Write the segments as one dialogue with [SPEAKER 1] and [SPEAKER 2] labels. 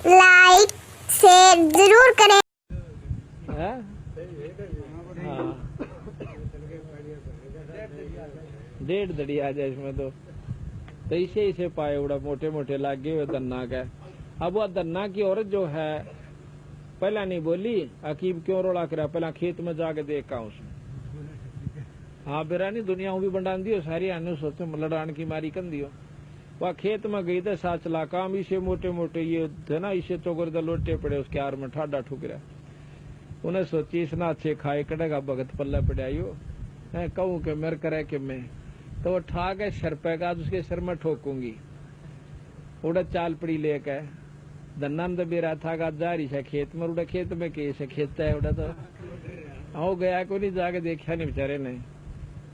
[SPEAKER 1] Like share जरूर करें।
[SPEAKER 2] हाँ। डेढ़ दड़ी आ जाए इसमें तो इसे पाए उड़ा मोटे मोटे लागे हुए दन्ना का। अब वह दन्ना की औरत जो है पहला नहीं बोली, अकीब क्यों रोड़ा करा, पहला खेत में जाके देखा उसने। हाँ बेरानी दुनिया भी बंडान दियो सारी आने सोचते लड़ान की मारी कन दियो। वह खेत में गई तो साथ चला काम इसे मोटे मोटे ये थे ना, इसे चौकर तो लोटे पड़े उसके आर में ठाडा ठुकरा। उन्हें सोची इसना अच्छे खाए कटेगा भगत पल्ला पड़ाइयो है कहूँ के मेरे करे कि मैं तो वो ठा के सर पे का उसके सर में ठोकूंगी। उड़ा चाल पड़ी लेके दन्ना तो बेरा था का जा रही है खेत में, उड़ा खेत में कैसे खेत है उड़ा तो हो गया को नहीं जाके देखा नहीं बेचारे ने।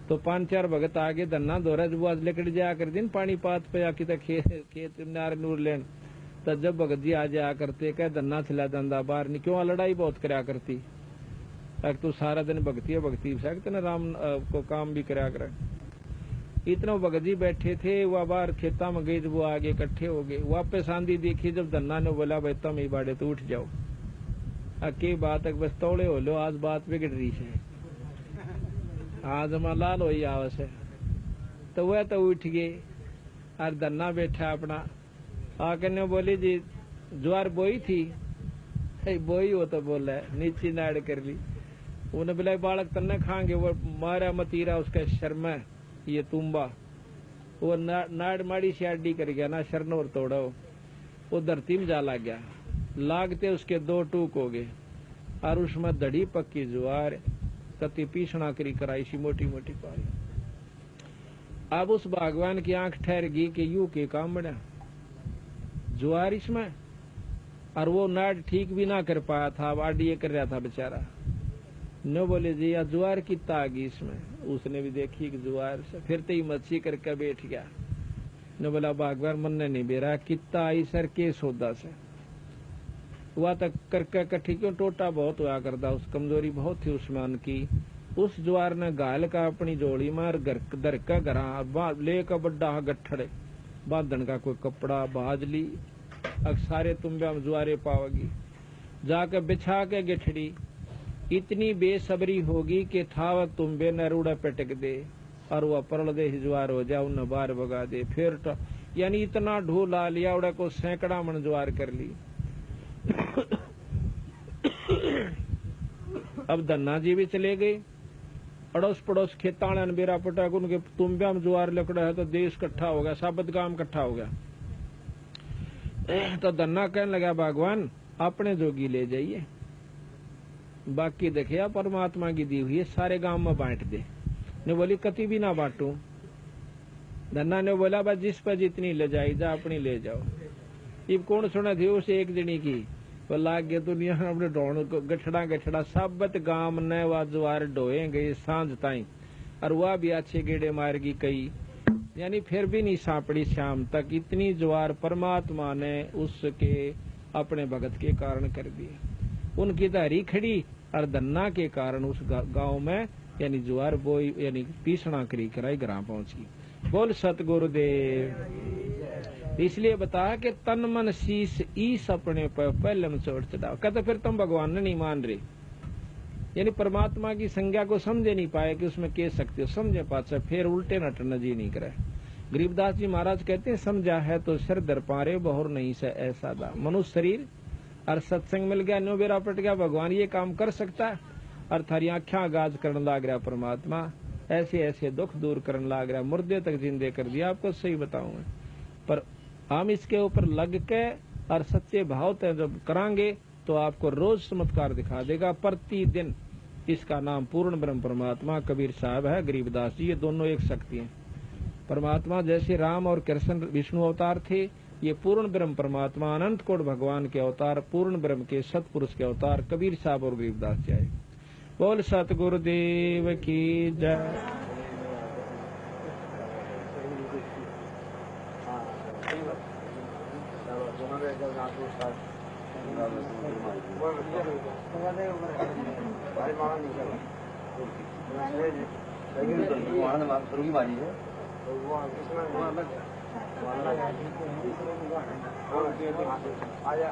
[SPEAKER 2] तो 5-4 भगत आगे दन्ना दोरा जब आज लेकर जाया कर दिन पानी पात पे आके तक खेत नार नूर लेन। तो जब भगत जी आ जाया करते कह दन्ना थिला दंदा बाहर नहीं क्यों लड़ाई बहुत कराया करती, तू सारा दिन भक्ति सकते न राम को काम भी कराया कर। इतना भगत जी बैठे थे, वह बाहर खेता में गई, वो आगे इकट्ठे हो गए। वापस आंधी देखी जब दन्ना ने बोला भाई तुम ही बाड़े तो उठ जाओ, अके बात बस तोड़े हो लो, आज बात बिगड़ रही है, आज हमारा लाल हो आवस है। तो वह तो उठ गए और दन्ना बैठा अपना आकर ने बोली जी ज्वार बोई थी, बोई हो तो बोला नीचे नाड़ कर ली। उन्हें बोला बालक तन्ने खाएंगे, वो मारा मतीरा उसका शर्मा ये तुम्बा, वो नाड़ माड़ी से अड्डी कर गया ना शरण और तोड़ा, वो धरती में जा लग गया, लागते उसके 2 टूक हो गए और उसमें दड़ी पक्की ज्वार कति पीसना करी कराई सी मोटी मोटी पाई। अब उस भगवान की आंख ठहर गई कि यू के काम बना ज्वार इसमें, और वो नाड़ ठीक भी ना कर पाया था, अब आडी कर रहा था बेचारा। न बोले जी या ज्वार कितना आ गई इसमें, उसने भी देखी कि ज्वार से फिर तो ही मच्छी करके बैठ गया। न बोला भगवान मन ने नहीं बेरा कितना आई सर के सौदा से हुआ तक करके कट्ठी क्यों टोटा बहुत हुआ करता, उस कमजोरी बहुत थी उस्मान की। उस ज्वार ने गाल का अपनी जोड़ी मार दर का घरा ले का बड्डा गठड़े बांधन का कोई कपड़ा बाज ली, अब सारे तुम्बे हम ज्वारे पाओगी जाकर बिछा के गठड़ी। इतनी बेसब्री होगी कि था वह तुम्बे न रूड़ा पटक दे और वह परल दे ज्वार हो जाए उन्हें बाहर भगा दे। फिर यानी इतना ढोला लिया उड़ा को सैकड़ा मन ज्वार कर ली। अब धन्ना जी भी चले गए, अड़ोस पड़ोस खेताना बेरा पटक उनके तुम्बे में ज्वार लकड़ा है तो देश इकट्ठा हो गया, साबत गांव इकट्ठा हो गया। तो धन्ना कहने लगा भगवान अपने जोगी ले जाइए, बाकी देखिए परमात्मा की दी हुई है सारे गांव में बांट दे। ने बोली कति भी ना बांटू। धन्ना ने बोला बस जिस पर जितनी ले जाई जा अपनी ले जाओ। इब कौन सुना थी उसे एक जनी की वो लाग गया दुनिया अपने ढोण गठड़ा साबत गांव ने वा ज्वार ढोए गए सांझ ताई, और वह भी अच्छे गेड़े मार गई कई, यानी फिर भी नहीं सांपड़ी शाम तक। इतनी ज्वार परमात्मा ने उसके अपने भगत के कारण कर दी। उनकी धारी खड़ी और धन्ना के कारण उस गांव में यानी ज्वार बोई यानी पीसना करी कराई ग्राम पहुंची। बोल सतगुरुदेव। इसलिए बताया कि तन मन शीश ईस अपने पर पहले में चोट चढ़ाओ। कहते फिर तुम भगवान ने नहीं मान रहे, यानी परमात्मा की संज्ञा को समझे नहीं पाए कि उसमें कह सकते हो, समझे पाचा फिर उल्टे नटन जी नहीं करे। गरीबदास जी महाराज कहते हैं समझा है तो सिर दर पारे बहुर नहीं से ऐसा दा। मनुष्य शरीर और सत्संग मिल गया, नो बेरा पट गया, भगवान ये काम कर सकता है और थारी आख्या गाज करने लाग रहा परमात्मा, ऐसे ऐसे दुख दूर करने लाग रहा, मुर्दे तक जिंदे कर दिया। आपको सही बताऊंगा, पर हम इसके ऊपर लग के और सच्चे भाव से जब करांगे तो आपको रोज चमत्कार दिखा देगा प्रतिदिन। इसका नाम पूर्ण ब्रह्म परमात्मा कबीर साहब है, गरीबदास जी, ये दोनों एक शक्ति हैं। परमात्मा जैसे राम और कृष्ण विष्णु अवतार थे, ये पूर्ण ब्रह्म परमात्मा अनंत कोट भगवान के अवतार, पूर्ण ब्रह्म के सतपुरुष के अवतार कबीर साहब और गरीबदास जी आए। बोल सतगुरुदेव की जय।
[SPEAKER 3] है आजा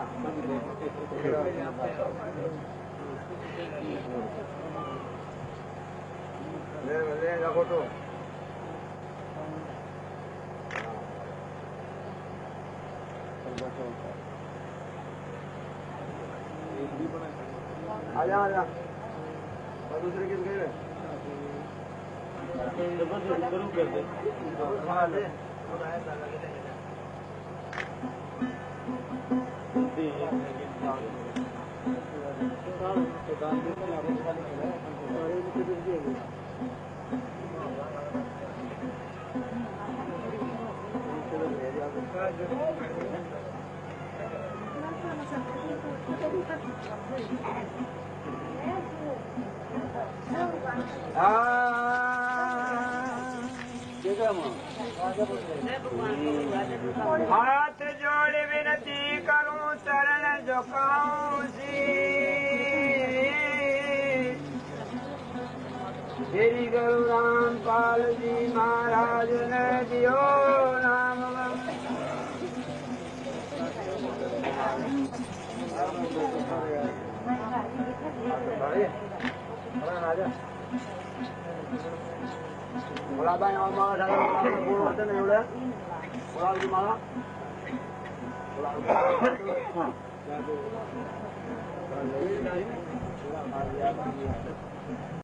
[SPEAKER 3] ले रखो तो आजा आजा और दूसरे किस गए शुरू कर दे हाथ जोड़ विनती करूं चरण झुकाऊं श्री गुरु रामपाल जी महाराज ने दियो नाम बोला भाई और माला बोल होते नहीं बोले बोला की माला बोला